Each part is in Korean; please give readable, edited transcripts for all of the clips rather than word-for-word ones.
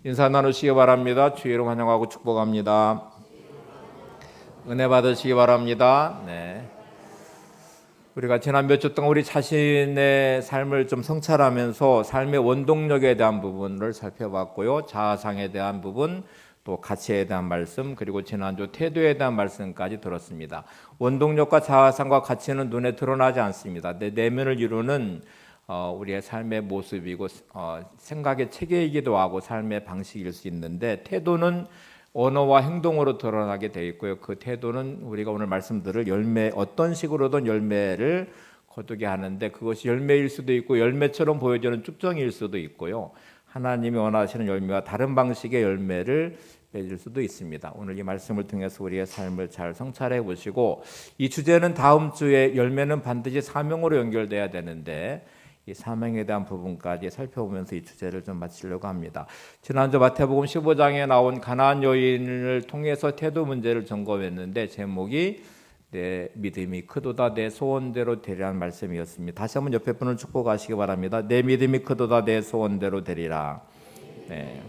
인사 나누시기 바랍니다. 주의로 환영하고 축복합니다. 은혜 받으시기 바랍니다. 네. 우리가 지난 몇 주 동안 우리 자신의 삶을 좀 성찰하면서 삶의 원동력에 대한 부분을 살펴봤고요. 자아상에 대한 부분, 또 가치에 대한 말씀, 그리고 지난주 태도에 대한 말씀까지 들었습니다. 원동력과 자아상과 가치는 눈에 드러나지 않습니다. 내 내면을 이루는 우리의 삶의 모습이고 생각의 체계이기도 하고 삶의 방식일 수 있는데, 태도는 언어와 행동으로 드러나게 되어 있고요. 그 태도는 우리가 오늘 말씀들을 열매, 어떤 식으로든 열매를 거두게 하는데, 그것이 열매일 수도 있고 열매처럼 보여지는 쭉정이일 수도 있고요. 하나님이 원하시는 열매와 다른 방식의 열매를 맺을 수도 있습니다. 오늘 이 말씀을 통해서 우리의 삶을 잘 성찰해 보시고, 이 주제는 다음 주에 열매는 반드시 사명으로 연결돼야 되는데, 이 사명에 대한 부분까지 살펴보면서 이 주제를 좀 마치려고 합니다. 지난주 마태복음 15장에 나온 가나안 여인을 통해서 태도 문제를 점검했는데, 제목이 내 믿음이 크도다 내 소원대로 되리라는 말씀이었습니다. 다시 한번 옆에 분을 축복하시기 바랍니다. 내 믿음이 크도다 내 소원대로 되리라. 네.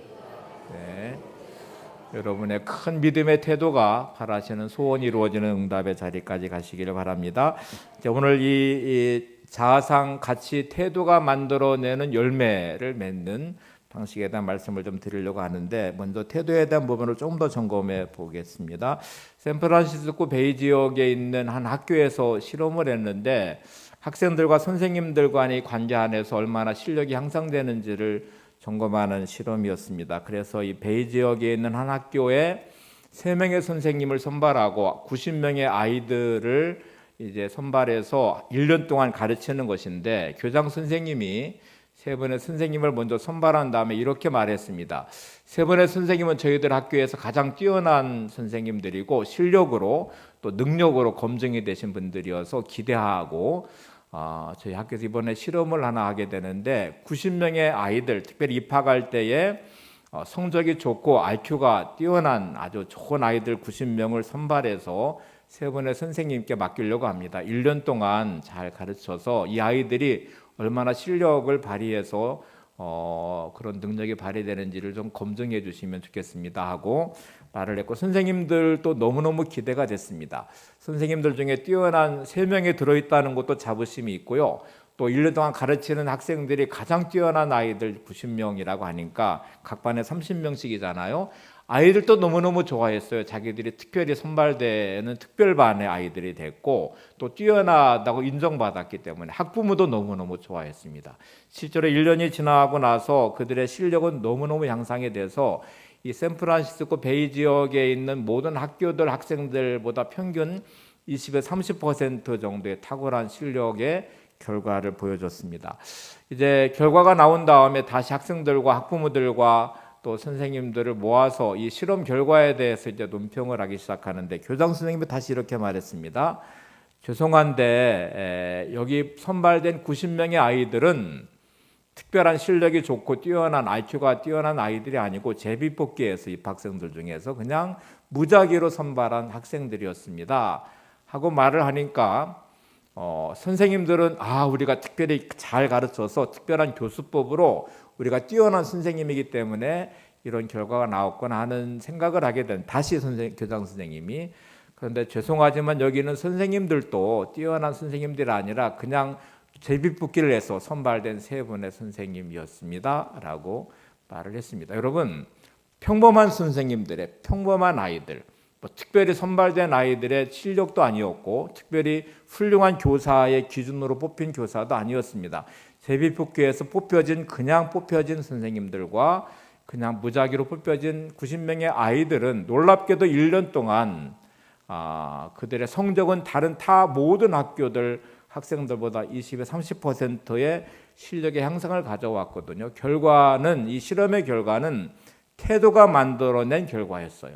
여러분의 큰 믿음의 태도가 바라시는 소원이 이루어지는 응답의 자리까지 가시기를 바랍니다. 오늘 이 자아상, 가치, 태도가 만들어내는 열매를 맺는 방식에 대한 말씀을 좀 드리려고 하는데, 먼저 태도에 대한 부분을 조금 더 점검해 보겠습니다. 샌프란시스코 베이 지역에 있는 한 학교에서 실험을 했는데, 학생들과 선생님들 간의 관계 안에서 얼마나 실력이 향상되는지를 점검하는 실험이었습니다. 그래서 이 베이 지역에 있는 한 학교에 3명의 선생님을 선발하고 90명의 아이들을 이제 선발해서 1년 동안 가르치는 것인데, 교장 선생님이 3분의 선생님을 먼저 선발한 다음에 이렇게 말했습니다. 3분의 선생님은 저희들 학교에서 가장 뛰어난 선생님들이고 실력으로 또 능력으로 검증이 되신 분들이어서 기대하고, 저희 학교에서 이번에 실험을 하나 하게 되는데, 90명의 아이들, 특별히 입학할 때에 성적이 좋고 IQ가 뛰어난 아주 좋은 아이들 90명을 선발해서 3분의 선생님께 맡기려고 합니다. 1년 동안 잘 가르쳐서 이 아이들이 얼마나 실력을 발휘해서 그런 능력이 발휘되는지를 좀 검증해 주시면 좋겠습니다 하고 말을 했고, 선생님들도 너무너무 기대가 됐습니다. 선생님들 중에 뛰어난 3명이 들어있다는 것도 자부심이 있고요. 또 1년 동안 가르치는 학생들이 가장 뛰어난 아이들 90명이라고 하니까 각 반에 30명씩이잖아요. 아이들도 너무너무 좋아했어요. 자기들이 특별히 선발되는 특별반의 아이들이 됐고, 또 뛰어나다고 인정받았기 때문에 학부모도 너무너무 좋아했습니다. 실제로 1년이 지나고 나서 그들의 실력은 너무너무 향상이 돼서 이 샌프란시스코 베이 지역에 있는 모든 학교들 학생들보다 평균 20에서 30% 정도의 탁월한 실력의 결과를 보여줬습니다. 이제 결과가 나온 다음에 다시 학생들과 학부모들과 또 선생님들을 모아서 이 실험 결과에 대해서 이제 논평을 하기 시작하는데, 교장 선생님이 다시 이렇게 말했습니다. 죄송한데 여기 선발된 90명의 아이들은 특별한 실력이 좋고 뛰어난 IQ가 뛰어난 아이들이 아니고 제비뽑기에서 입학생들 중에서 그냥 무작위로 선발한 학생들이었습니다 하고 말을 하니까, 선생님들은 우리가 특별히 잘 가르쳐서 특별한 교수법으로 우리가 뛰어난 선생님이기 때문에 이런 결과가 나왔구나 하는 생각을 하게 된, 다시 교장 선생님이, 그런데 죄송하지만 여기는 선생님들도 뛰어난 선생님들이 아니라 그냥 제비뽑기를 해서 선발된 3분의 선생님이었습니다 라고 말을 했습니다. 여러분, 평범한 선생님들의 평범한 아이들, 특별히 선발된 아이들의 실력도 아니었고 특별히 훌륭한 교사의 기준으로 뽑힌 교사도 아니었습니다. 제비뽑기에서 그냥 뽑혀진 선생님들과 그냥 무작위로 뽑혀진 90명의 아이들은 놀랍게도 1년 동안 그들의 성적은 다른 모든 학교들 학생들보다 20에서 30%의 실력의 향상을 가져왔거든요. 이 실험의 결과는 태도가 만들어낸 결과였어요.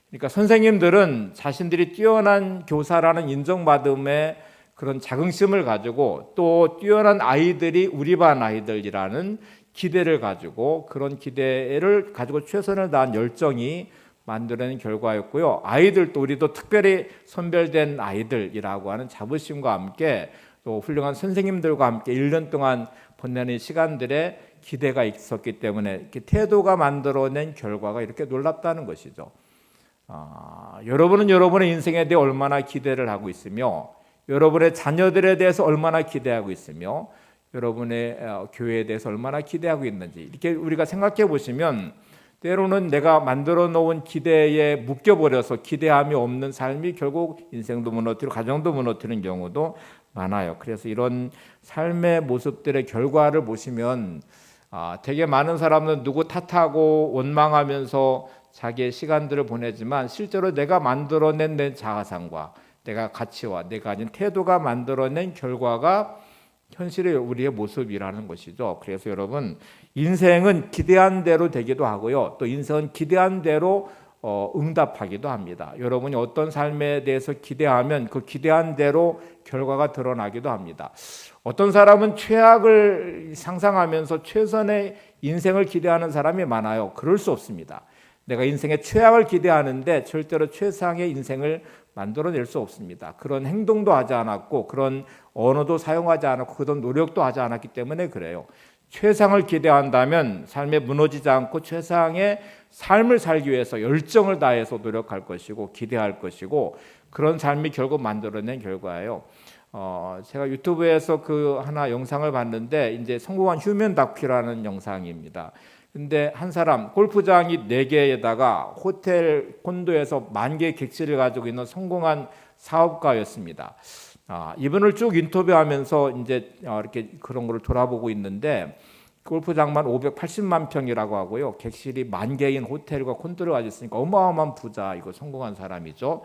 그러니까 선생님들은 자신들이 뛰어난 교사라는 인정받음에 그런 자긍심을 가지고, 또 뛰어난 아이들이 우리 반 아이들이라는 기대를 가지고, 그런 기대를 가지고 최선을 다한 열정이 만들어낸 결과였고요. 아이들도, 우리도 특별히 선별된 아이들이라고 하는 자부심과 함께 또 훌륭한 선생님들과 함께 1년 동안 보내는 시간들의 기대가 있었기 때문에 이렇게 태도가 만들어낸 결과가 이렇게 놀랍다는 것이죠. 여러분은 여러분의 인생에 대해 얼마나 기대를 하고 있으며, 여러분의 자녀들에 대해서 얼마나 기대하고 있으며, 여러분의 교회에 대해서 얼마나 기대하고 있는지 이렇게 우리가 생각해 보시면, 때로는 내가 만들어 놓은 기대에 묶여버려서 기대함이 없는 삶이 결국 인생도 무너뜨리고 가정도 무너뜨리는 경우도 많아요. 그래서 이런 삶의 모습들의 결과를 보시면 되게 많은 사람은 누구 탓하고 원망하면서 자기의 시간들을 보내지만, 실제로 내가 만들어낸 내 자아상과 내가 가치와 내가 가진 태도가 만들어낸 결과가 현실의 우리의 모습이라는 것이죠. 그래서 여러분, 인생은 기대한 대로 되기도 하고요, 또 인생은 기대한 대로 응답하기도 합니다. 여러분이 어떤 삶에 대해서 기대하면 그 기대한 대로 결과가 드러나기도 합니다. 어떤 사람은 최악을 상상하면서 최선의 인생을 기대하는 사람이 많아요. 그럴 수 없습니다. 내가 인생의 최악을 기대하는데 절대로 최상의 인생을 만들어낼 수 없습니다. 그런 행동도 하지 않았고, 그런 언어도 사용하지 않았고, 그런 노력도 하지 않았기 때문에 그래요. 최상을 기대한다면 삶에 무너지지 않고 최상의 삶을 살기 위해서 열정을 다해서 노력할 것이고 기대할 것이고, 그런 삶이 결국 만들어낸 결과예요. 제가 유튜브에서 그 하나 영상을 봤는데, 이제 성공한 휴먼 다큐라는 영상입니다. 근데 한 사람, 골프장이 4개에다가 호텔 콘도에서 10,000개의 객실을 가지고 있는 성공한 사업가였습니다. 이분을 쭉 인터뷰하면서 이제 이렇게 그런 걸 돌아보고 있는데, 골프장만 580만 평이라고 하고요, 객실이 10,000개인 호텔과 콘도를 가지고 있으니까 어마어마한 부자, 이거 성공한 사람이죠.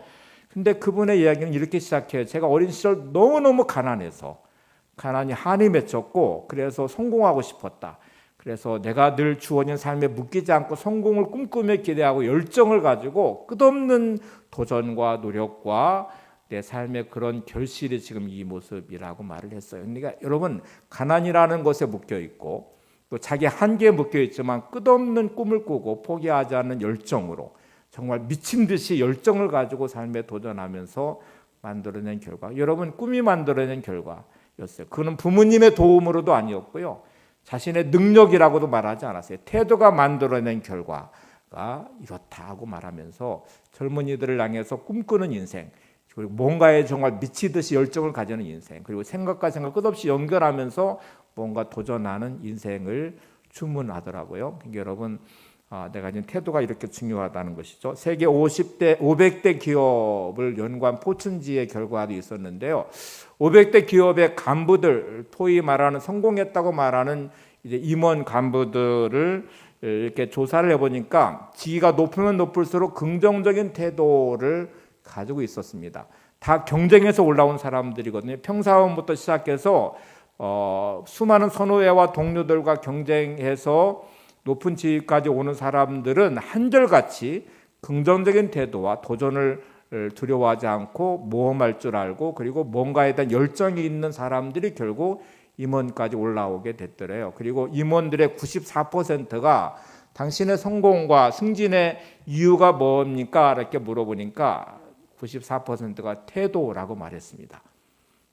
근데 그분의 이야기는 이렇게 시작해요. 제가 어린 시절 너무너무 가난이 한이 맺혔고, 그래서 성공하고 싶었다. 그래서 내가 늘 주어진 삶에 묶이지 않고 성공을 꿈꾸며 기대하고 열정을 가지고 끝없는 도전과 노력과 내 삶의 그런 결실이 지금 이 모습이라고 말을 했어요. 그러니까 여러분, 가난이라는 것에 묶여 있고 또 자기 한계에 묶여 있지만 끝없는 꿈을 꾸고 포기하지 않는 열정으로 정말 미친 듯이 열정을 가지고 삶에 도전하면서 만들어낸 결과, 여러분 꿈이 만들어낸 결과였어요. 그는 부모님의 도움으로도 아니었고요, 자신의 능력이라고도 말하지 않았어요. 태도가 만들어낸 결과가 이렇다 하고 말하면서 젊은이들을 향해서 꿈꾸는 인생, 그리고 뭔가에 정말 미치듯이 열정을 가지는 인생, 그리고 생각과 생각 끝없이 연결하면서 뭔가 도전하는 인생을 주문하더라고요. 그러니까 여러분, 내가 가진 태도가 이렇게 중요하다는 것이죠. 세계 500대 기업을 연구한 포춘지의 결과도 있었는데요. 500대 기업의 간부들, 소위 말하는 성공했다고 말하는 이제 임원 간부들을 이렇게 조사를 해보니까 지위가 높으면 높을수록 긍정적인 태도를 가지고 있었습니다. 다 경쟁에서 올라온 사람들이거든요. 평사원부터 시작해서 수많은 선후배와 동료들과 경쟁해서 높은 지위까지 오는 사람들은 한결같이 긍정적인 태도와 도전을 두려워하지 않고 모험할 줄 알고, 그리고 뭔가에 대한 열정이 있는 사람들이 결국 임원까지 올라오게 됐더래요. 그리고 임원들의 94%가 당신의 성공과 승진의 이유가 뭡니까? 이렇게 물어보니까 94%가 태도라고 말했습니다.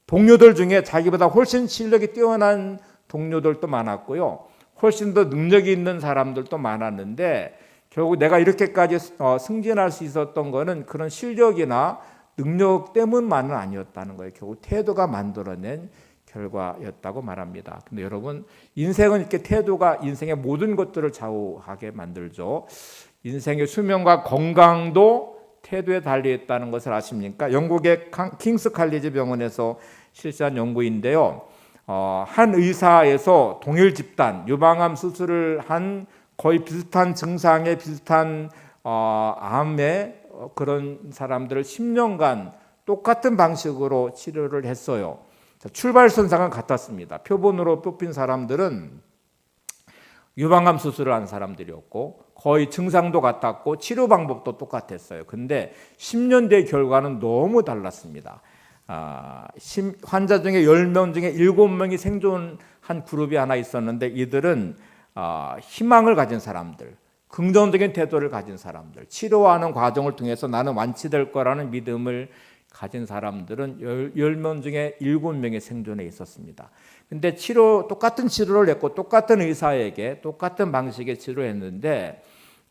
동료들 중에 자기보다 훨씬 실력이 뛰어난 동료들도 많았고요, 훨씬 더 능력이 있는 사람들도 많았는데, 결국 내가 이렇게까지 승진할 수 있었던 거는 그런 실력이나 능력 때문만은 아니었다는 거예요. 결국 태도가 만들어낸 결과였다고 말합니다. 근데 여러분, 인생은 이렇게 태도가 인생의 모든 것들을 좌우하게 만들죠. 인생의 수명과 건강도 태도에 달려 있다는 것을 아십니까? 영국의 킹스 칼리지 병원에서 실시한 연구인데요. 한 의사에서 동일 집단 유방암 수술을 한 거의 비슷한 증상에 비슷한 암의 그런 사람들을 10년간 똑같은 방식으로 치료를 했어요. 출발선상은 같았습니다. 표본으로 뽑힌 사람들은 유방암 수술을 한 사람들이었고 거의 증상도 같았고 치료 방법도 똑같았어요. 근데 10년 뒤의 결과는 너무 달랐습니다. 환자 중에 10명 중에 7명이 생존한 그룹이 하나 있었는데, 이들은 희망을 가진 사람들, 긍정적인 태도를 가진 사람들, 치료하는 과정을 통해서 나는 완치될 거라는 믿음을 가진 사람들은 10명 중에 7명이 생존해 있었습니다. 근데 똑같은 치료를 했고 똑같은 의사에게 똑같은 방식의 치료했는데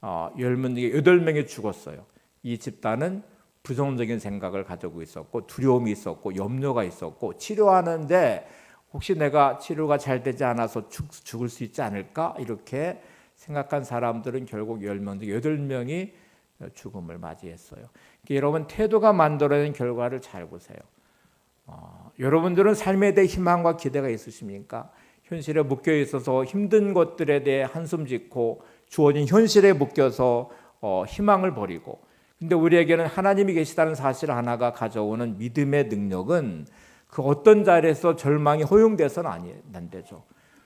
10명 중에 8명이 죽었어요. 이 집단은 부정적인 생각을 가지고 있었고 두려움이 있었고 염려가 있었고 치료하는데 혹시 내가 치료가 잘 되지 않아서 죽을 수 있지 않을까? 이렇게 생각한 사람들은 결국 10명 중에 8명이 죽음을 맞이했어요. 여러분 태도가 만들어낸 결과를 잘 보세요. 여러분들은 삶에 대해 희망과 기대가 있으십니까? 현실에 묶여 있어서 힘든 것들에 대해 한숨 짓고 주어진 현실에 묶여서 희망을 버리고, 근데 우리에게는 하나님이 계시다는 사실 하나가 가져오는 믿음의 능력은 그 어떤 자리에서 절망이 허용돼서는 안 되죠.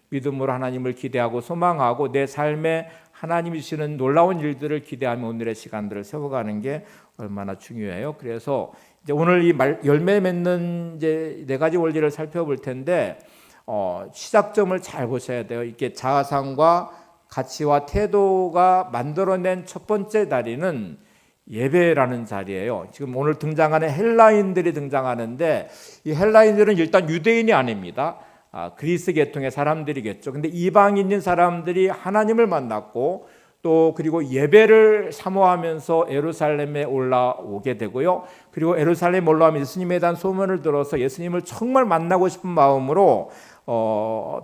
믿음으로 하나님을 기대하고 소망하고 내 삶에 하나님이 주시는 놀라운 일들을 기대하며 오늘의 시간들을 세워가는 게 얼마나 중요해요. 그래서 이제 오늘 이 열매 맺는 이제 4가지 원리를 살펴볼 텐데 시작점을 잘 보셔야 돼요. 이게 자아상과 가치와 태도가 만들어낸 첫 번째 다리는 예배라는 자리예요. 지금 오늘 등장하는 헬라인들이 등장하는데 이 헬라인들은 일단 유대인이 아닙니다. 그리스 계통의 사람들이겠죠. 근데 이방인인 사람들이 하나님을 만났고 또 그리고 예배를 사모하면서 예루살렘에 올라오게 되고요. 그리고 예루살렘에 올라오면 예수님에 대한 소문을 들어서 예수님을 정말 만나고 싶은 마음으로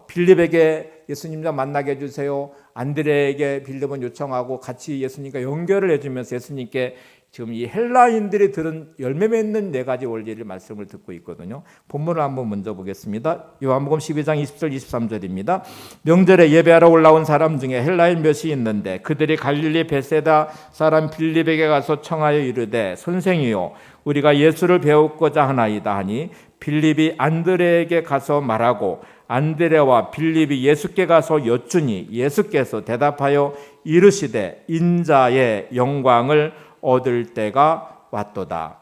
빌립에게 예수님 좀 만나게 해주세요. 안드레에게 빌립은 요청하고 같이 예수님과 연결을 해주면서 예수님께 지금 이 헬라인들이 들은 열매 맺는 4가지 원리를 말씀을 듣고 있거든요. 본문을 한번 먼저 보겠습니다. 요한복음 12장 20절 23절입니다. 명절에 예배하러 올라온 사람 중에 헬라인 몇이 있는데 그들이 갈릴리 베세다 사람 빌립에게 가서 청하여 이르되 선생이요 우리가 예수를 배우고자 하나이다 하니 빌립이 안드레에게 가서 말하고 안드레와 빌립이 예수께 가서 여쭈니 예수께서 대답하여 이르시되 인자의 영광을 얻을 때가 왔도다.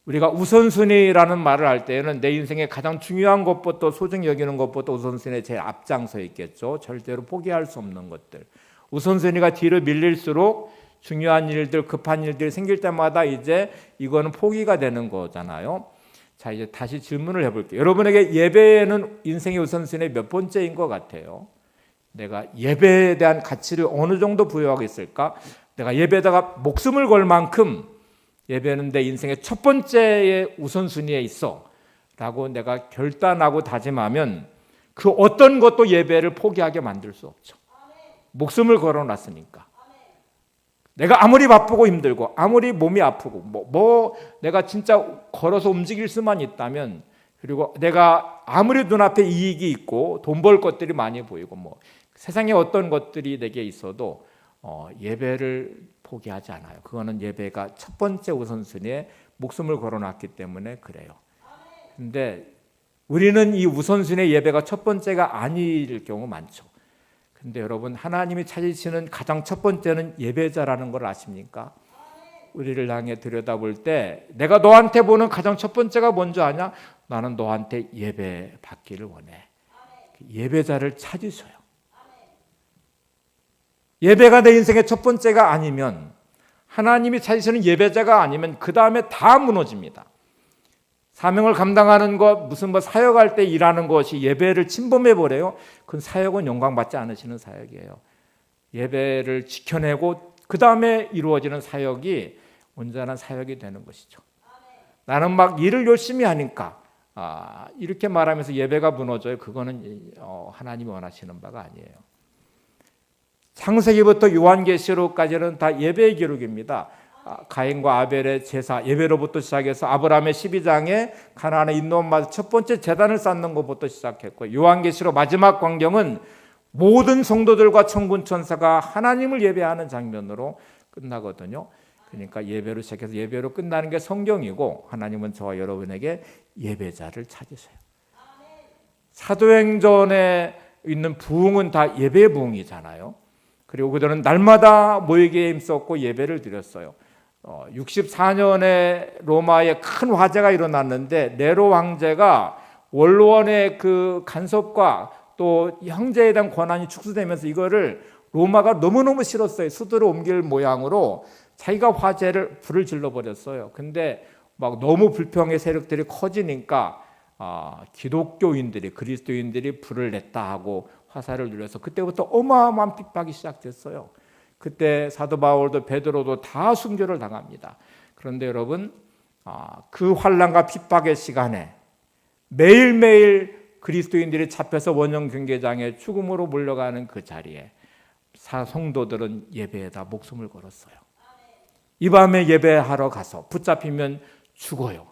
우리가 우선순위라는 말을 할 때는 내 인생의 가장 중요한 것부터 소중히 여기는 것부터 우선순위에 제일 앞장서 있겠죠. 절대로 포기할 수 없는 것들. 우선순위가 뒤로 밀릴수록 중요한 일들, 급한 일들이 생길 때마다 이제 이거는 포기가 되는 거잖아요. 자, 이제 다시 질문을 해볼게요. 여러분에게 예배는 인생의 우선순위 몇 번째인 것 같아요? 내가 예배에 대한 가치를 어느 정도 부여하고 있을까? 내가 예배에다가 목숨을 걸 만큼 예배는 내 인생의 첫 번째의 우선순위에 있어 라고 내가 결단하고 다짐하면 그 어떤 것도 예배를 포기하게 만들 수 없죠. 목숨을 걸어놨으니까. 내가 아무리 바쁘고 힘들고 아무리 몸이 아프고 내가 진짜 걸어서 움직일 수만 있다면, 그리고 내가 아무리 눈앞에 이익이 있고 돈 벌 것들이 많이 보이고 세상에 어떤 것들이 내게 있어도 예배를 포기하지 않아요. 그거는 예배가 첫 번째 우선순위에 목숨을 걸어놨기 때문에 그래요. 근데 우리는 이 우선순위의 예배가 첫 번째가 아닐 경우 많죠. 근데 여러분 하나님이 찾으시는 가장 첫 번째는 예배자라는 걸 아십니까? 우리를 향해 들여다볼 때 내가 너한테 보는 가장 첫 번째가 뭔지 아냐? 나는 너한테 예배 받기를 원해. 예배자를 찾으셔요. 예배가 내 인생의 첫 번째가 아니면, 하나님이 찾으시는 예배자가 아니면 그 다음에 다 무너집니다. 사명을 감당하는 것, 무슨 사역할 때 일하는 것이 예배를 침범해버려요. 그건 사역은 영광받지 않으시는 사역이에요. 예배를 지켜내고 그 다음에 이루어지는 사역이 온전한 사역이 되는 것이죠. 나는 막 일을 열심히 하니까 이렇게 말하면서 예배가 무너져요. 그거는 하나님이 원하시는 바가 아니에요. 창세기부터 요한계시록까지는 다 예배의 기록입니다. 가인과 아벨의 제사, 예배로부터 시작해서 아브라함의 12장에 가나안에 인도받아 첫 번째 제단을 쌓는 것부터 시작했고, 요한계시록 마지막 광경은 모든 성도들과 천군 천사가 하나님을 예배하는 장면으로 끝나거든요. 그러니까 예배로 시작해서 예배로 끝나는 게 성경이고, 하나님은 저와 여러분에게 예배자를 찾으세요. 사도행전에 있는 부흥은 다 예배의 부흥이잖아요. 그리고 그들은 날마다 모이기에 힘썼고 예배를 드렸어요. 64년에 로마에 큰 화재가 일어났는데 네로 황제가 원로원의 그 간섭과 또 형제에 대한 권한이 축소되면서 이거를 로마가 너무너무 싫었어요. 수도를 옮길 모양으로 자기가 불을 질러버렸어요. 근데 막 너무 불평의 세력들이 커지니까 기독교인들이 그리스도인들이 불을 냈다 하고 화살을 눌려서 그때부터 어마어마한 핍박이 시작됐어요. 그때 사도 바울도 베드로도 다 순교를 당합니다. 그런데 여러분 그 환난과 핍박의 시간에 매일매일 그리스도인들이 잡혀서 원형 경계장에 죽음으로 몰려가는 그 자리에 성도들은 예배에다 목숨을 걸었어요. 이 밤에 예배하러 가서 붙잡히면 죽어요.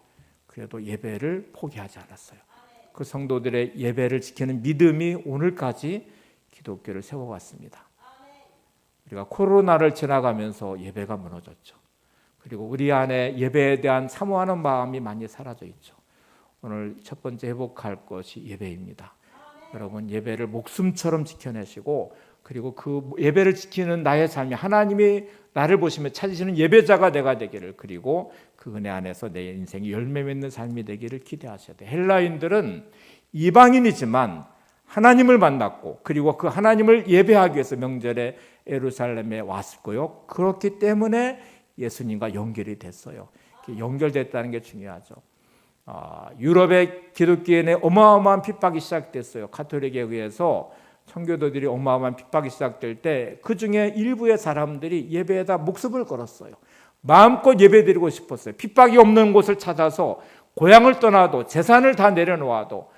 그래도 예배를 포기하지 않았어요. 그 성도들의 예배를 지키는 믿음이 오늘까지 기독교를 세워왔습니다. 우리가 코로나를 지나가면서 예배가 무너졌죠. 그리고 우리 안에 예배에 대한 사모하는 마음이 많이 사라져 있죠. 오늘 첫 번째 회복할 것이 예배입니다. 여러분 예배를 목숨처럼 지켜내시고 그리고 그 예배를 지키는 나의 삶이 하나님이 나를 보시며 찾으시는 예배자가 내가 되기를 그리고 그 은혜 안에서 내 인생이 열매 맺는 삶이 되기를 기대하셔야 돼요. 헬라인들은 이방인이지만 하나님을 만났고 그리고 그 하나님을 예배하기 위해서 명절에 예루살렘에 왔고요. 그렇기 때문에 예수님과 연결이 됐어요. 연결됐다는 게 중요하죠. 유럽의 기독교인의 어마어마한 핍박이 시작됐어요. 가톨릭에 의해서 청교도들이 어마어마한 핍박이 시작될 때 그 중에 일부의 사람들이 예배에다 목숨을 걸었어요. 마음껏 예배드리고 싶었어요. 핍박이 없는 곳을 찾아서 고향을 떠나도 재산을 다 내려놓아도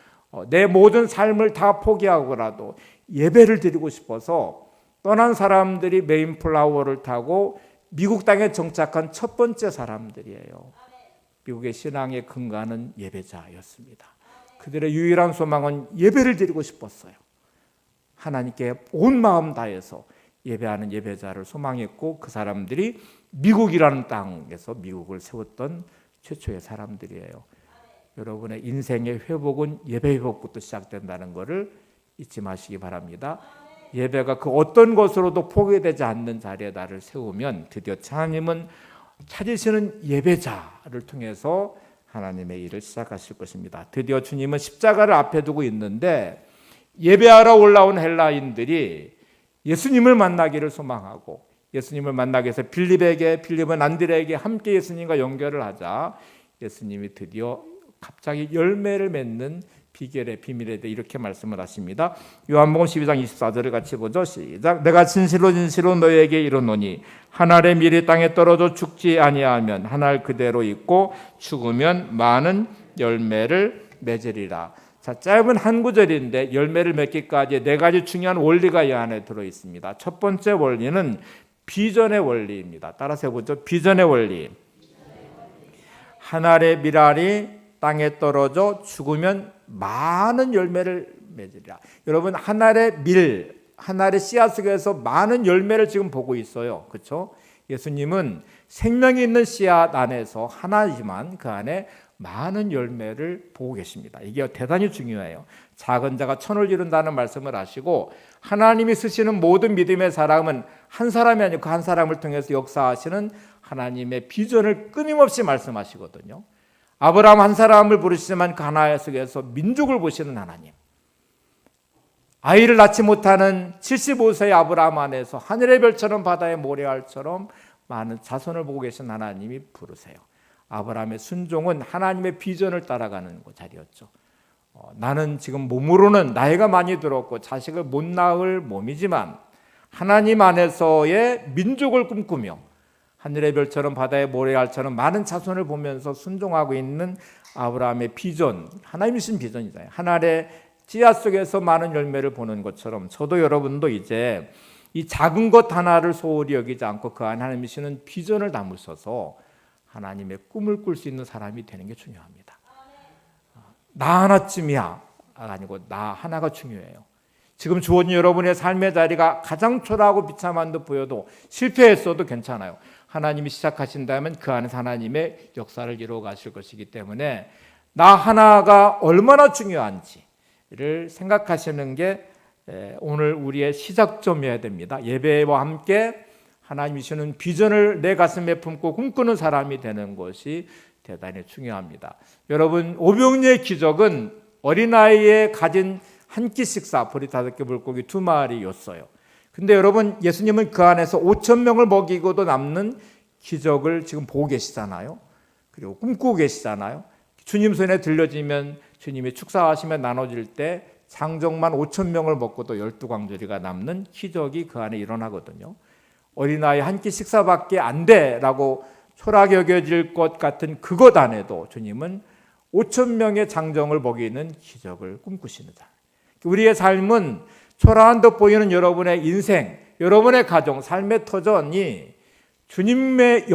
내 모든 삶을 다 포기하고라도 예배를 드리고 싶어서 떠난 사람들이 메인플라워를 타고 미국 땅에 정착한 첫 번째 사람들이에요. 미국의 신앙의 근간은 예배자였습니다. 그들의 유일한 소망은 예배를 드리고 싶었어요. 하나님께 온 마음 다해서 예배하는 예배자를 소망했고 그 사람들이 미국이라는 땅에서 미국을 세웠던 최초의 사람들이에요. 여러분의 인생의 회복은 예배 회복부터 시작된다는 것을 잊지 마시기 바랍니다. 예배가 그 어떤 것으로도 포기되지 않는 자리에 나를 세우면 드디어 하나님은 찾으시는 예배자를 통해서 하나님의 일을 시작하실 것입니다. 드디어 주님은 십자가를 앞에 두고 있는데 예배하러 올라온 헬라인들이 예수님을 만나기를 소망하고 예수님을 만나기 위해서 빌립은 안드레에게 함께 예수님과 연결을 하자 예수님이 드디어 갑자기 열매를 맺는 비결의 비밀에 대해 이렇게 말씀을 하십니다. 요한복음 12장 24절을 같이 보죠. 시작. 내가 진실로 진실로 너희에게 이르노니 한 알의 밀이 땅에 떨어져 죽지 아니하면 한 알 그대로 있고 죽으면 많은 열매를 맺으리라. 자, 짧은 한 구절인데 열매를 맺기까지 네 가지 중요한 원리가 이 안에 들어 있습니다. 첫 번째 원리는 비전의 원리입니다. 따라서 해보죠. 비전의 원리. 한 알의 밀알이 땅에 떨어져 죽으면 많은 열매를 맺으리라. 여러분 한 알의 밀, 한 알의 씨앗 속에서 많은 열매를 지금 보고 있어요. 그렇죠? 예수님은 생명이 있는 씨앗 안에서 하나지만 그 안에 많은 열매를 보고 계십니다. 이게 대단히 중요해요. 작은 자가 천을 이룬다는 말씀을 하시고 하나님이 쓰시는 모든 믿음의 사람은 한 사람이 아니고 그 한 사람을 통해서 역사하시는 하나님의 비전을 끊임없이 말씀하시거든요. 아브라함 한 사람을 부르시지만 그 하나 속에서 민족을 보시는 하나님, 아이를 낳지 못하는 75세의 아브라함 안에서 하늘의 별처럼 바다의 모래알처럼 많은 자손을 보고 계신 하나님이 부르세요. 아브라함의 순종은 하나님의 비전을 따라가는 자리였죠. 나는 지금 몸으로는 나이가 많이 들었고 자식을 못 낳을 몸이지만 하나님 안에서의 민족을 꿈꾸며 하늘의 별처럼 바다의 모래알처럼 많은 자손을 보면서 순종하고 있는 아브라함의 비전, 하나님이 주신 비전이잖아요. 하늘의 씨앗 속에서 많은 열매를 보는 것처럼 저도 여러분도 이제 이 작은 것 하나를 소홀히 여기지 않고 그 안에 하나님이 주시는 비전을 담으셔서 하나님의 꿈을 꿀 수 있는 사람이 되는 게 중요합니다. 나 하나쯤이야 아니고 나 하나가 중요해요. 지금 주어진 여러분의 삶의 자리가 가장 초라하고 비참한 듯 보여도 실패했어도 괜찮아요. 하나님이 시작하신다면 그 안에서 하나님의 역사를 이루어 가실 것이기 때문에 나 하나가 얼마나 중요한지를 생각하시는 게 오늘 우리의 시작점이어야 됩니다. 예배와 함께 하나님이 주시는 비전을 내 가슴에 품고 꿈꾸는 사람이 되는 것이 대단히 중요합니다. 여러분 오병이의 기적은 어린아이에 가진 한 끼 식사, 보리 5개 물고기 2마리였어요. 근데 여러분 예수님은 그 안에서 5,000명을 먹이고도 남는 기적을 지금 보고 계시잖아요. 그리고 꿈꾸고 계시잖아요. 주님 손에 들려지면 주님이 축사하시며 나눠질 때 장정만 5천 명을 먹고도 12광주리가 남는 기적이 그 안에 일어나거든요. 어린아이 한 끼 식사밖에 안 돼라고 초라하게 여겨질 것 같은 그것 안에도 주님은 5천 명의 장정을 먹이는 기적을 꿈꾸시는다. 우리의 삶은 초라한 듯 보이는 여러분의 인생, 여러분의 가정, 삶의 터전이 주님께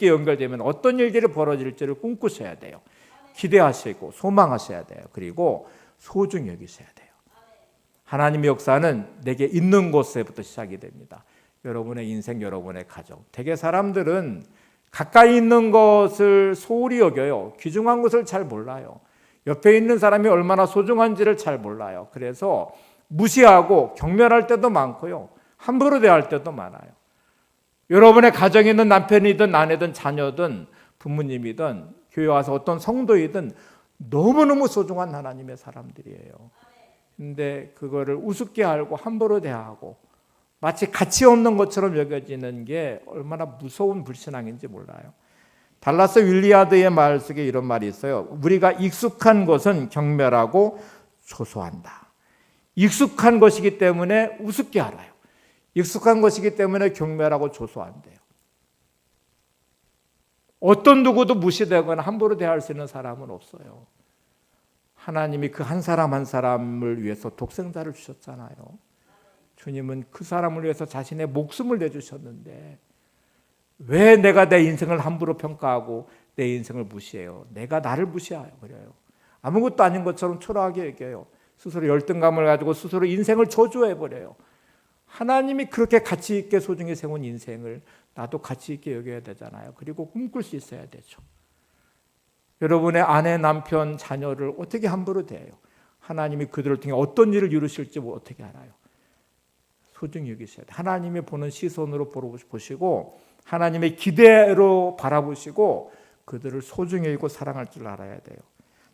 연결되면 어떤 일들이 벌어질지를 꿈꾸셔야 돼요. 기대하시고 소망하셔야 돼요. 그리고 소중히 여기셔야 돼요. 하나님의 역사는 내게 있는 곳에부터 시작이 됩니다. 여러분의 인생, 여러분의 가정. 대개 사람들은 가까이 있는 것을 소홀히 여겨요. 귀중한 것을 잘 몰라요. 옆에 있는 사람이 얼마나 소중한지를 잘 몰라요. 그래서 무시하고 경멸할 때도 많고요. 함부로 대할 때도 많아요. 여러분의 가정에 있는 남편이든 아내든 자녀든 부모님이든 교회 와서 어떤 성도이든 너무너무 소중한 하나님의 사람들이에요. 근데 그거를 우습게 알고 함부로 대하고 마치 가치 없는 것처럼 여겨지는 게 얼마나 무서운 불신앙인지 몰라요. 달라스 윌리아드의 말 속에 이런 말이 있어요. 우리가 익숙한 것은 경멸하고 조소한다. 익숙한 것이기 때문에 우습게 알아요. 익숙한 것이기 때문에 경멸하고 조소한대요. 어떤 누구도 무시되거나 함부로 대할 수 있는 사람은 없어요. 하나님이 그 한 사람 한 사람을 위해서 독생자를 주셨잖아요. 주님은 그 사람을 위해서 자신의 목숨을 내주셨는데 왜 내가 내 인생을 함부로 평가하고 내 인생을 무시해요? 내가 나를 무시해요. 그래요. 아무것도 아닌 것처럼 초라하게 여겨요. 스스로 열등감을 가지고 스스로 인생을 저주해버려요. 하나님이 그렇게 가치 있게 소중히 세운 인생을 나도 가치 있게 여겨야 되잖아요. 그리고 꿈꿀 수 있어야 되죠. 여러분의 아내, 남편, 자녀를 어떻게 함부로 대해요? 하나님이 그들을 통해 어떤 일을 이루실지 어떻게 알아요? 소중히 여기셔야 돼요. 하나님이 보는 시선으로 보시고 하나님의 기대로 바라보시고 그들을 소중히 여기고 사랑할 줄 알아야 돼요.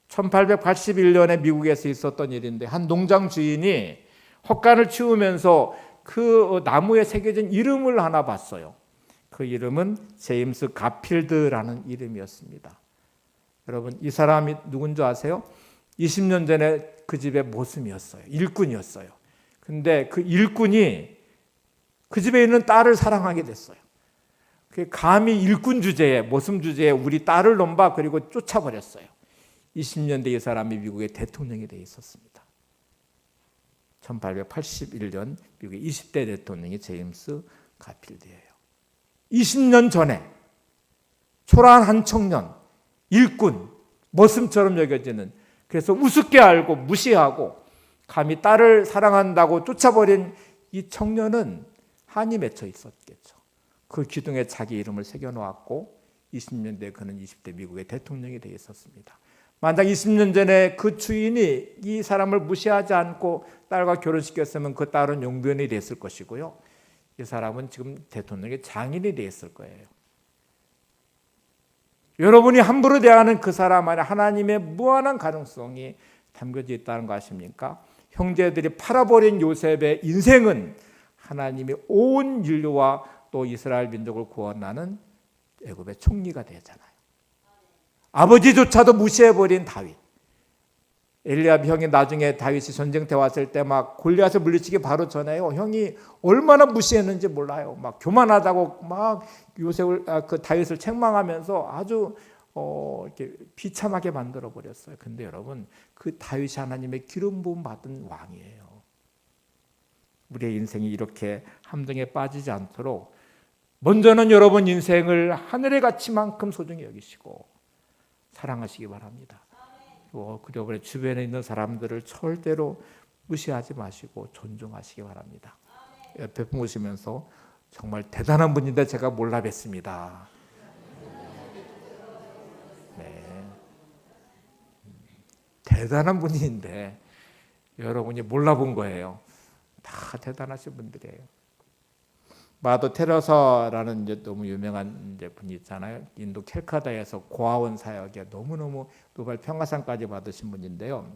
1881년에 미국에서 있었던 일인데 한 농장 주인이 헛간을 치우면서 그 나무에 새겨진 이름을 하나 봤어요. 그 이름은 제임스 가필드라는 이름이었습니다. 여러분 이 사람이 누군지 아세요? 20년 전에 그 집의 모습이었어요. 일꾼이었어요. 근데 그 일꾼이 그 집에 있는 딸을 사랑하게 됐어요. 감히 일꾼 주제에 모습 주제에 우리 딸을 넘봐 그리고 쫓아버렸어요. 20년 뒤 이 사람이 미국의 대통령이 되어 있었습니다. 1881년 미국의 20대 대통령이 제임스 가필드예요. 20년 전에 초라한 한 청년, 일꾼, 머슴처럼 여겨지는 그래서 우습게 알고 무시하고 감히 딸을 사랑한다고 쫓아버린 이 청년은 한이 맺혀 있었겠죠. 그 기둥에 자기 이름을 새겨놓았고 20년 뒤에 그는 20대 미국의 대통령이 되어 있었습니다. 만약 20년 전에 그 주인이 이 사람을 무시하지 않고 딸과 결혼시켰으면 그 딸은 용변이 됐을 것이고요. 이 사람은 지금 대통령의 장인이 됐을 거예요. 여러분이 함부로 대하는 그 사람 안에 하나님의 무한한 가능성이 담겨져 있다는 거 아십니까? 형제들이 팔아버린 요셉의 인생은 하나님이 온 인류와 또 이스라엘 민족을 구원하는 애굽의 총리가 되잖아요. 아버지조차도 무시해버린 다윗. 엘리압 형이 나중에 다윗이 전쟁터 왔을 때 막 골리앗을 물리치기 바로 전에요. 형이 얼마나 무시했는지 몰라요. 막 교만하다고 막 요셉을 그 다윗을 책망하면서 아주 이렇게 비참하게 만들어 버렸어요. 근데 여러분 그 다윗이 하나님의 기름 부음 받은 왕이에요. 우리의 인생이 이렇게 함정에 빠지지 않도록 먼저는 여러분 인생을 하늘의 가치만큼 소중히 여기시고 사랑하시기 바랍니다. 그리고 우리 주변에 있는 사람들을 절대로 무시하지 마시고 존중하시기 바랍니다. 옆에 보시면서 정말 대단한 분인데 제가 몰라 뵀습니다. 네. 대단한 분인데 여러분이 몰라본 거예요. 다 대단하신 분들이에요. 마더 테레사라는 이제 너무 유명한 이제 분이 있잖아요. 인도 캘카타에서 고아원 사역에 너무너무 노벨 평화상까지 받으신 분인데요.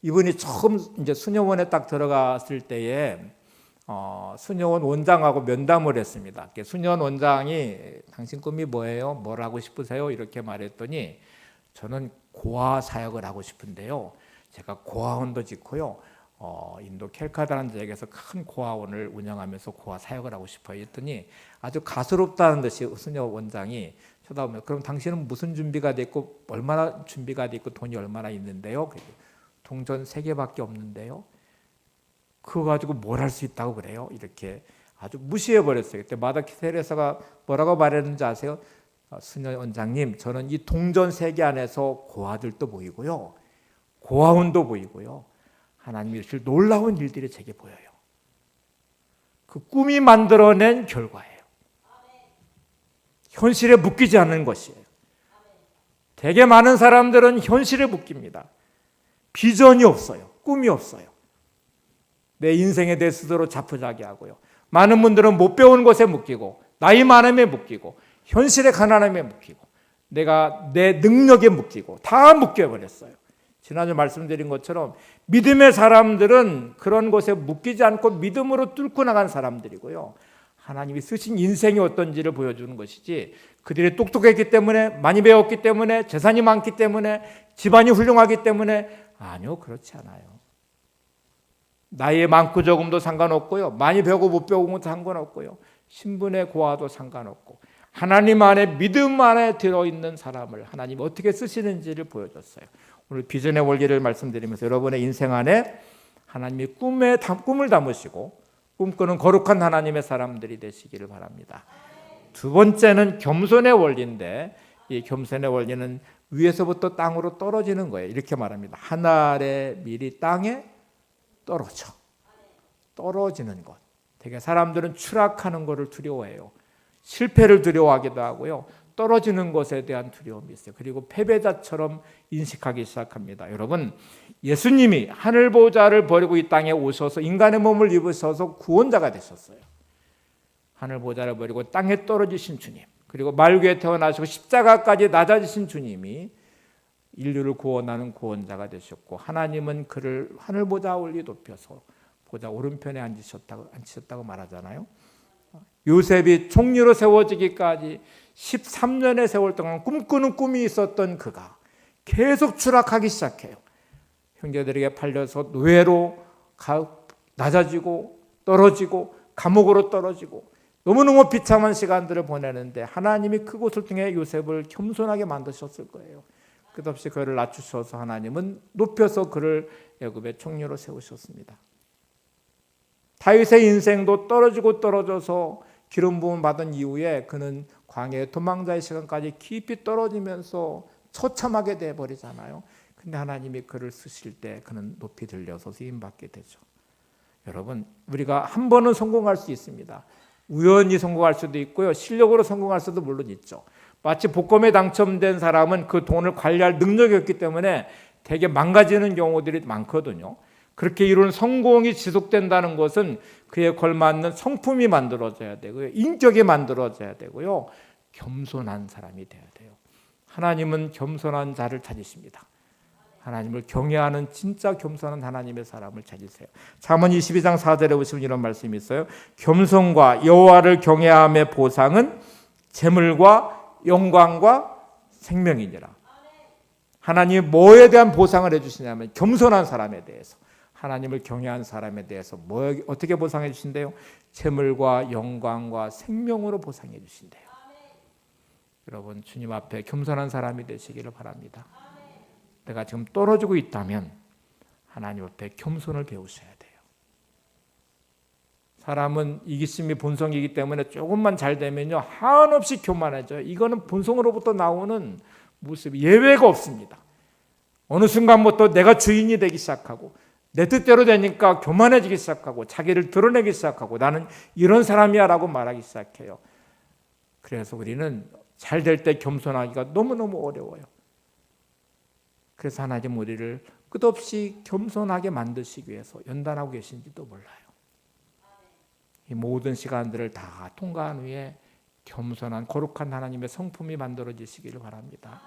이분이 처음 이제 수녀원에 딱 들어갔을 때에 수녀원 원장하고 면담을 했습니다. 수녀원 원장이 당신 꿈이 뭐예요? 뭘 하고 싶으세요? 이렇게 말했더니 저는 고아 사역을 하고 싶은데요. 제가 고아원도 짓고요. 인도 캘카다라는 지역에서 큰 고아원을 운영하면서 고아 사역을 하고 싶어요. 했더니 아주 가소롭다는 듯이 수녀 원장이 쳐다보면 그럼 당신은 무슨 준비가 돼 있고 얼마나 준비가 돼 있고 돈이 얼마나 있는데요? 동전 3개밖에 없는데요. 그거 가지고 뭘 할 수 있다고 그래요? 이렇게 아주 무시해 버렸어요. 그때 마더 테레사가 뭐라고 말했는지 아세요? 수녀 원장님, 저는 이 동전 3개 안에서 고아들도 보이고요, 고아원도 보이고요, 하나님이 이렇게 놀라운 일들이 제게 보여요. 그 꿈이 만들어낸 결과예요. 현실에 묶이지 않는 것이에요. 되게 많은 사람들은 현실에 묶입니다. 비전이 없어요. 꿈이 없어요. 내 인생에 대해 스스로 자포자기하고요. 많은 분들은 못 배운 것에 묶이고 나이 많음에 묶이고 현실의 가난함에 묶이고 내가 내 능력에 묶이고 다 묶여버렸어요. 지난주 말씀드린 것처럼 믿음의 사람들은 그런 것에 묶이지 않고 믿음으로 뚫고 나간 사람들이고요. 하나님이 쓰신 인생이 어떤지를 보여주는 것이지 그들이 똑똑했기 때문에 많이 배웠기 때문에 재산이 많기 때문에 집안이 훌륭하기 때문에 아니요, 그렇지 않아요. 나이에 많고 적음도 상관없고요. 많이 배우고 못 배우고 것도 상관없고요. 신분의 고하도 상관없고 하나님 안에 믿음 안에 들어있는 사람을 하나님이 어떻게 쓰시는지를 보여줬어요. 오늘 비전의 원리를 말씀드리면서 여러분의 인생 안에 하나님이 꿈을 담으시고 꿈꾸는 거룩한 하나님의 사람들이 되시기를 바랍니다. 두 번째는 겸손의 원리인데 이 겸손의 원리는 위에서부터 땅으로 떨어지는 거예요. 이렇게 말합니다. 하늘의 밀이 땅에 떨어지는 것. 되게 사람들은 추락하는 것을 두려워해요. 실패를 두려워하기도 하고요. 떨어지는 것에 대한 두려움이 있어요. 그리고 패배자처럼 인식하기 시작합니다. 여러분, 예수님이 하늘 보좌를 버리고 이 땅에 오셔서 인간의 몸을 입으셔서 구원자가 되셨어요. 하늘 보좌를 버리고 땅에 떨어지신 주님, 그리고 말귀에 태어나시고 십자가까지 낮아지신 주님이 인류를 구원하는 구원자가 되셨고 하나님은 그를 하늘 보좌 올리 높여서 보좌 오른편에 앉히셨다고 말하잖아요. 요셉이 총리로 세워지기까지 13년의 세월 동안 꿈꾸는 꿈이 있었던 그가 계속 추락하기 시작해요. 형제들에게 팔려서 노예로 낮아지고 떨어지고 감옥으로 떨어지고 너무너무 비참한 시간들을 보내는데 하나님이 그곳을 통해 요셉을 겸손하게 만드셨을 거예요. 끝없이 그를 낮추셔서 하나님은 높여서 그를 애굽의 총리로 세우셨습니다. 다윗의 인생도 떨어져서 기름 부음 받은 이후에 그는 광야의 도망자의 시간까지 깊이 떨어지면서 처참하게 되어버리잖아요. 근데 하나님이 그를 쓰실 때 그는 높이 들려서 쓰임받게 되죠. 여러분, 우리가 한 번은 성공할 수 있습니다. 우연히 성공할 수도 있고요. 실력으로 성공할 수도 물론 있죠. 마치 복권에 당첨된 사람은 그 돈을 관리할 능력이 없기 때문에 되게 망가지는 경우들이 많거든요. 그렇게 이룬 성공이 지속된다는 것은 그에 걸맞는 성품이 만들어져야 되고요. 인격이 만들어져야 되고요. 겸손한 사람이 돼야 돼요. 하나님은 겸손한 자를 찾으십니다. 하나님을 경외하는 진짜 겸손한 하나님의 사람을 찾으세요. 잠언 22장 4절에 보시면 이런 말씀이 있어요. 겸손과 여호와를 경외함의 보상은 재물과 영광과 생명이니라. 하나님이 뭐에 대한 보상을 해주시냐면 겸손한 사람에 대해서, 하나님을 경외한 사람에 대해서 어떻게 보상해 주신대요? 재물과 영광과 생명으로 보상해 주신대요. 여러분, 주님 앞에 겸손한 사람이 되시기를 바랍니다. 내가 지금 떨어지고 있다면 하나님 앞에 겸손을 배우셔야 돼요. 사람은 이기심이 본성이기 때문에 조금만 잘 되면요 한없이 교만해져요. 이거는 본성으로부터 나오는 모습이 예외가 없습니다. 어느 순간부터 내가 주인이 되기 시작하고 내 뜻대로 되니까 교만해지기 시작하고 자기를 드러내기 시작하고 나는 이런 사람이야 라고 말하기 시작해요. 그래서 우리는 잘 될 때 겸손하기가 너무너무 어려워요. 그래서 하나님 우리를 끝없이 겸손하게 만드시기 위해서 연단하고 계신지도 몰라요. 이 모든 시간들을 다 통과한 후에 겸손한 거룩한 하나님의 성품이 만들어지시기를 바랍니다.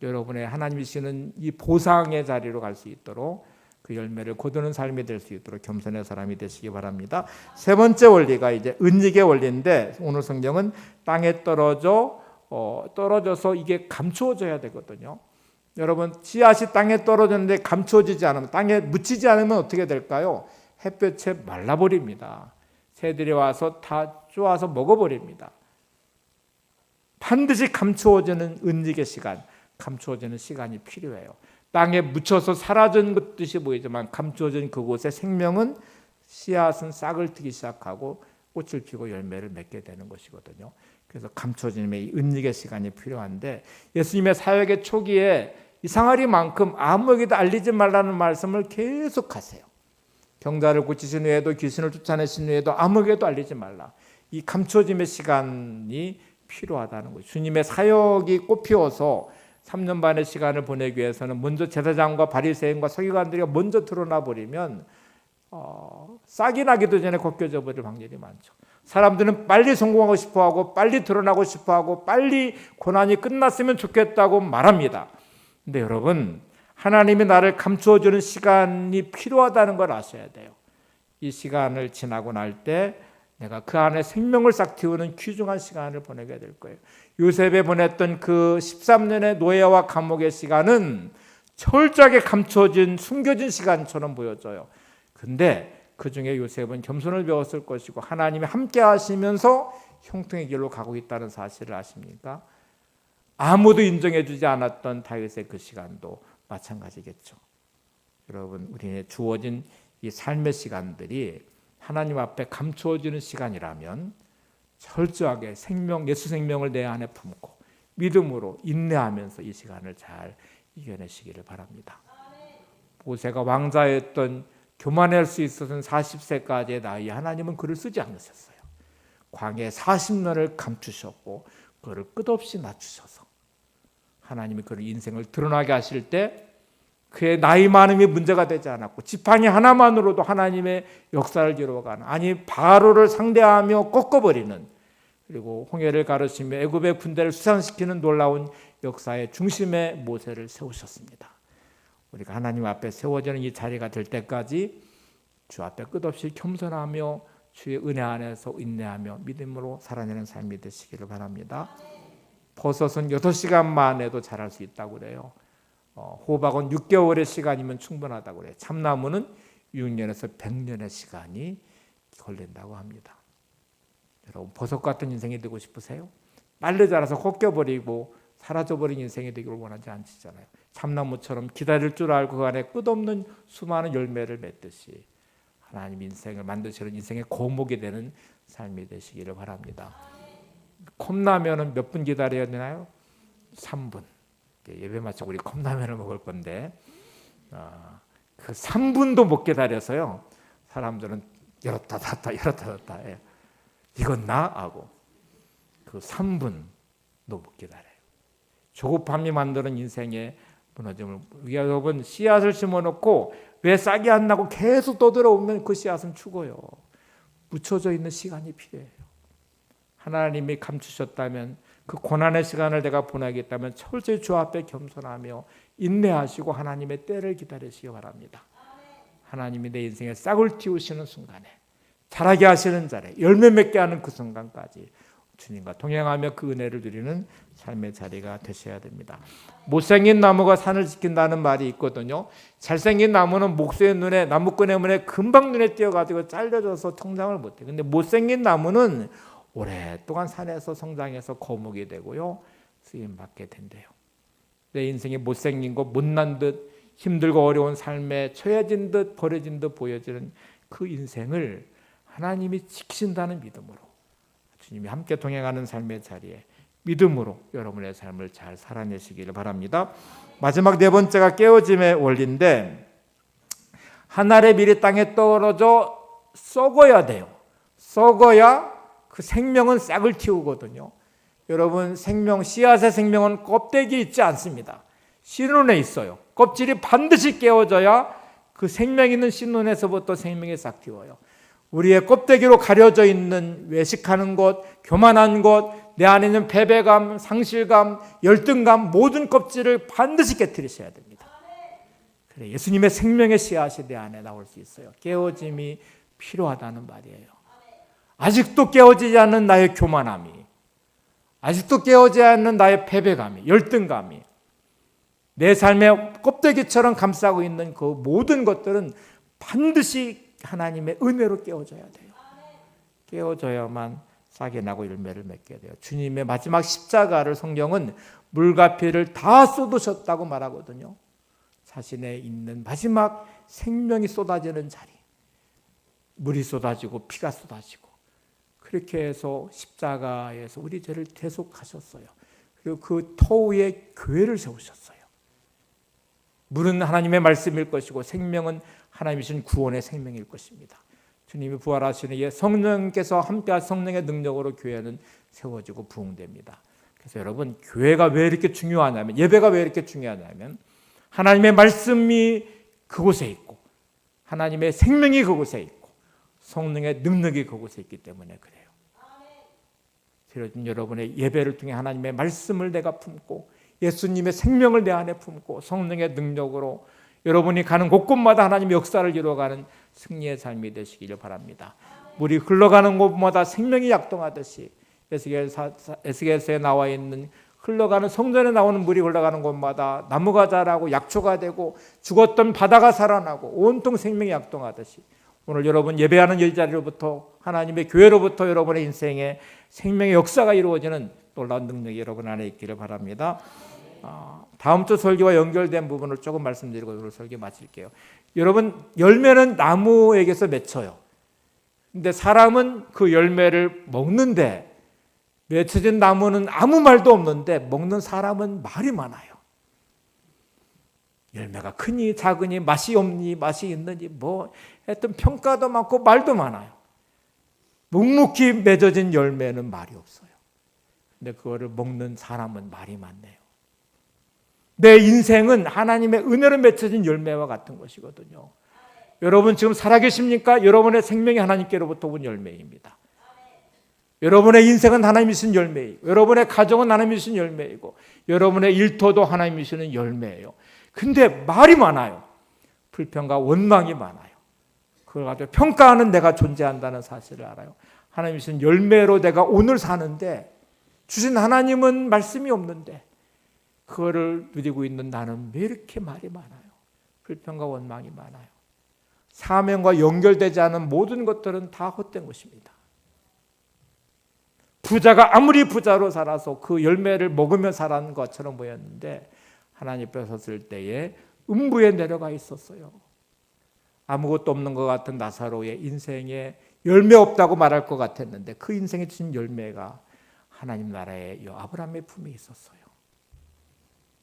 여러분의 하나님이 주시는 이 보상의 자리로 갈 수 있도록 그 열매를 거두는 삶이 될 수 있도록 겸손의 사람이 되시기 바랍니다. 세 번째 원리가 이제 은닉의 원리인데 오늘 성경은 땅에 떨어져서 이게 감추어져야 되거든요. 여러분 씨앗이 땅에 떨어졌는데 감추어지지 않으면 땅에 묻히지 않으면 어떻게 될까요? 햇볕에 말라버립니다. 새들이 와서 다 쪼아서 먹어버립니다. 반드시 감추어지는 은닉의 시간, 감추어지는 시간이 필요해요. 땅에 묻혀서 사라진 듯이 보이지만 감추어진 그곳의 생명은 씨앗은 싹을 트기 시작하고 꽃을 피고 열매를 맺게 되는 것이거든요. 그래서 감춰짐의 이 은닉의 시간이 필요한데 예수님의 사역의 초기에 이상하리만큼 아무에게도 알리지 말라는 말씀을 계속하세요. 병자를 고치신 후에도 귀신을 쫓아내신 후에도 아무에게도 알리지 말라. 이 감춰짐의 시간이 필요하다는 거죠. 주님의 사역이 꽃피워서 3년 반의 시간을 보내기 위해서는 먼저 제사장과 바리새인과 서기관들이 먼저 드러나 버리면 싹이 나기도 전에 벗겨져 버릴 확률이 많죠. 사람들은 빨리 성공하고 싶어하고 빨리 드러나고 싶어하고 빨리 고난이 끝났으면 좋겠다고 말합니다. 근데 여러분 하나님이 나를 감추어주는 시간이 필요하다는 걸 아셔야 돼요. 이 시간을 지나고 날 때 내가 그 안에 생명을 싹 틔우는 귀중한 시간을 보내게 될 거예요. 요셉에 보냈던 그 13년의 노예와 감옥의 시간은 철저하게 감춰진 숨겨진 시간처럼 보여져요. 근데 그 중에 요셉은 겸손을 배웠을 것이고 하나님이 함께 하시면서 형통의 길로 가고 있다는 사실을 아십니까? 아무도 인정해 주지 않았던 다윗의 그 시간도 마찬가지겠죠. 여러분 우리의 주어진 이 삶의 시간들이 하나님 앞에 감추어지는 시간이라면 철저하게 예수 생명을 내 안에 품고 믿음으로 인내하면서 이 시간을 잘 이겨내시기를 바랍니다. 모세가 왕자였던 교만할 수 있어서는 40세까지의 나이에 하나님은 그를 쓰지 않으셨어요. 광야에 40년을 감추셨고 그를 끝없이 낮추셔서 하나님이 그의 인생을 드러나게 하실 때 그의 나이 많음이 문제가 되지 않았고 지팡이 하나만으로도 하나님의 역사를 이루어가는 아니 바로를 상대하며 꺾어버리는 그리고 홍해를 가르치며 애굽의 군대를 수상시키는 놀라운 역사의 중심에 모세를 세우셨습니다. 우리가 하나님 앞에 세워지는 이 자리가 될 때까지 주 앞에 끝없이 겸손하며 주의 은혜 안에서 인내하며 믿음으로 살아내는 삶이 되시기를 바랍니다. 버섯은 6시간만 해도 자랄 수 있다고 그래요. 호박은 6개월의 시간이면 충분하다고 그래요. 참나무는 6년에서 100년의 시간이 걸린다고 합니다. 여러분 버섯 같은 인생이 되고 싶으세요? 빨리 자라서 꺾여버리고 사라져버린 인생이 되기를 원하지 않으시잖아요. 참나무처럼 기다릴 줄 알고 그 안에 끝없는 수많은 열매를 맺듯이 하나님 인생을 만드시는 인생의 거목이 되는 삶이 되시기를 바랍니다. 컵라면은 몇 분 기다려야 되나요? 3분. 예배 마치고 우리 컵라면을 먹을 건데 그 3분도 못 기다려서요. 사람들은 열었다 닫다 열었다 닫다 해. 익었나? 하고 그 3분도 못 기다려요. 조급함이 만드는 인생의 무너짐을 여러분 씨앗을 심어놓고 왜 싹이 안 나고 계속 떠들어오면 그 씨앗은 죽어요. 묻혀져 있는 시간이 필요해요. 하나님이 감추셨다면 그 고난의 시간을 내가 보내겠다면 철저히 주 앞에 겸손하며 인내하시고 하나님의 때를 기다리시기 바랍니다. 하나님이 내 인생에 싹을 틔우시는 순간에 자라게 하시는 자리에 열매 맺게 하는 그 순간까지 주님과 동행하며 그 은혜를 누리는 삶의 자리가 되셔야 됩니다. 못생긴 나무가 산을 지킨다는 말이 있거든요. 잘생긴 나무는 목수의 눈에 나무꾼의 눈에 금방 눈에 띄어가지고 잘려져서 성장을 못해. 근데 못생긴 나무는 오랫동안 산에서 성장해서 거목이 되고요. 쓰임받게 된대요. 내 인생이 못생긴 것, 못난 듯 힘들고 어려운 삶에 처해진 듯 버려진 듯 보여지는 그 인생을 하나님이 지키신다는 믿음으로 주님이 함께 동행하는 삶의 자리에 믿음으로 여러분의 삶을 잘 살아내시기를 바랍니다. 마지막 네 번째가 깨어짐의 원리인데 한 알의 밀이 땅에 떨어져 썩어야 돼요. 썩어야 그 생명은 싹을 틔우거든요. 여러분 씨앗의 생명은 껍데기에 있지 않습니다. 씨눈에 있어요. 껍질이 반드시 깨어져야 그 생명 있는 씨눈에서부터 생명이 싹 틔워요. 우리의 껍데기로 가려져 있는 외식하는 것, 교만한 것, 내 안에 있는 패배감, 상실감, 열등감 모든 껍질을 반드시 깨트리셔야 됩니다. 그래, 예수님의 생명의 씨앗이 내 안에 나올 수 있어요. 깨어짐이 필요하다는 말이에요. 아직도 깨어지지 않는 나의 교만함이, 아직도 깨어지지 않는 나의 패배감이, 열등감이, 내 삶의 껍데기처럼 감싸고 있는 그 모든 것들은 반드시 하나님의 은혜로 깨어져야 돼요. 깨어져야만 싹이 나고 열매를 맺게 돼요. 주님의 마지막 십자가를 성경은 물과 피를 다 쏟으셨다고 말하거든요. 자신의 있는 마지막 생명이 쏟아지는 자리, 물이 쏟아지고 피가 쏟아지고, 그렇게 해서 십자가에서 우리 죄를 대속하셨어요. 그리고 그 터 위에 교회를 세우셨어요. 물은 하나님의 말씀일 것이고 생명은 하나님이신 구원의 생명일 것입니다. 주님이 부활하시는 예, 성령께서 함께한 성령의 능력으로 교회는 세워지고 부흥됩니다. 그래서 여러분, 교회가 왜 이렇게 중요하냐면, 예배가 왜 이렇게 중요하냐면 하나님의 말씀이 그곳에 있고 하나님의 생명이 그곳에 있고 성령의 능력이 그곳에 있기 때문에 그래요. 그래서 여러분의 예배를 통해 하나님의 말씀을 내가 품고 예수님의 생명을 내 안에 품고 성령의 능력으로 여러분이 가는 곳곳마다 하나님의 역사를 이루어가는 승리의 삶이 되시기를 바랍니다. 물이 흘러가는 곳마다 생명이 약동하듯이 에스겔서에 나와 있는 흘러가는, 성전에 나오는 물이 흘러가는 곳마다 나무가 자라고 약초가 되고 죽었던 바다가 살아나고 온통 생명이 약동하듯이 오늘 여러분 예배하는 이 자리로부터 하나님의 교회로부터 여러분의 인생에 생명의 역사가 이루어지는 놀라운 능력이 여러분 안에 있기를 바랍니다. 다음 주 설교와 연결된 부분을 조금 말씀드리고 오늘 설교 마칠게요. 여러분, 열매는 나무에게서 맺혀요. 근데 사람은 그 열매를 먹는데, 맺혀진 나무는 아무 말도 없는데 먹는 사람은 말이 많아요. 열매가 크니 작으니 맛이 없니 맛이 있느니 뭐 하여튼 평가도 많고 말도 많아요. 묵묵히 맺어진 열매는 말이 없어요. 근데 그거를 먹는 사람은 말이 많네요. 내 인생은 하나님의 은혜로 맺혀진 열매와 같은 것이거든요. 여러분 지금 살아계십니까? 여러분의 생명이 하나님께로부터 온 열매입니다. 여러분의 인생은 하나님이 주신 열매이고 여러분의 가정은 하나님이 주신 열매이고 여러분의 일터도 하나님이 주시는 열매예요. 근데 말이 많아요. 불평과 원망이 많아요. 그걸 가지고 평가하는 내가 존재한다는 사실을 알아요. 하나님이 주신 열매로 내가 오늘 사는데 주신 하나님은 말씀이 없는데 그거를 누리고 있는 나는 왜 이렇게 말이 많아요? 불평과 원망이 많아요. 사명과 연결되지 않은 모든 것들은 다 헛된 것입니다. 부자가 아무리 부자로 살아서 그 열매를 먹으며 살아는 것처럼 보였는데 하나님 앞에 섰을 때에 음부에 내려가 있었어요. 아무것도 없는 것 같은 나사로의 인생에 열매 없다고 말할 것 같았는데 그 인생에 주신 열매가 하나님 나라의 아브라함의 품에 있었어요.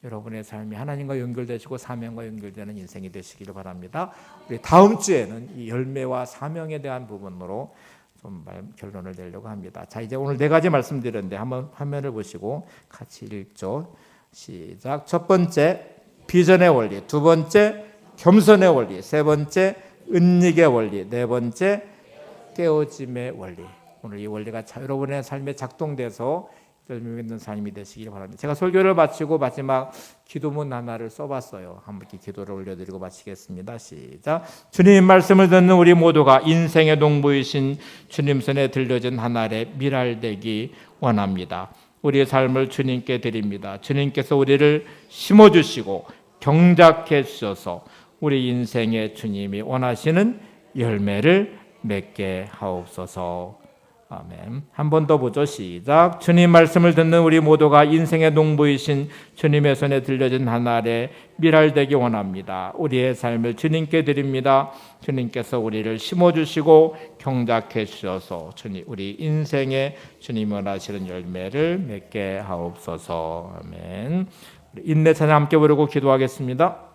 여러분의 삶이 하나님과 연결되시고 사명과 연결되는 인생이 되시기를 바랍니다. 우리 다음 주에는 이 열매와 사명에 대한 부분으로 좀 결론을 내려고 합니다. 자, 이제 오늘 4가지 말씀드렸는데 한번 화면을 보시고 같이 읽죠. 시작. 첫 번째, 비전의 원리. 두 번째, 겸손의 원리. 세 번째, 은닉의 원리. 네 번째, 깨어짐의 원리. 오늘 이 원리가 여러분의 삶에 작동돼서 열매 맺는 삶이 되시길 바랍니다. 제가 설교를 마치고 마지막 기도문 하나를 써봤어요. 한 분께 기도를 올려드리고 마치겠습니다. 시작. 주님 말씀을 듣는 우리 모두가 인생의 농부이신 주님 손에 들려진 하늘의 밀알되기 원합니다. 우리의 삶을 주님께 드립니다. 주님께서 우리를 심어주시고 경작해 주셔서 우리 인생에 주님이 원하시는 열매를 맺게 하옵소서. 아멘. 한 번 더 보죠. 시작. 주님 말씀을 듣는 우리 모두가 인생의 농부이신 주님의 손에 들려진 하늘의 밀알되기 원합니다. 우리의 삶을 주님께 드립니다. 주님께서 우리를 심어주시고 경작해 주셔서 우리 인생에 주님 원하시는 열매를 맺게 하옵소서. 아멘. 인내 찬양 함께 부르고 기도하겠습니다.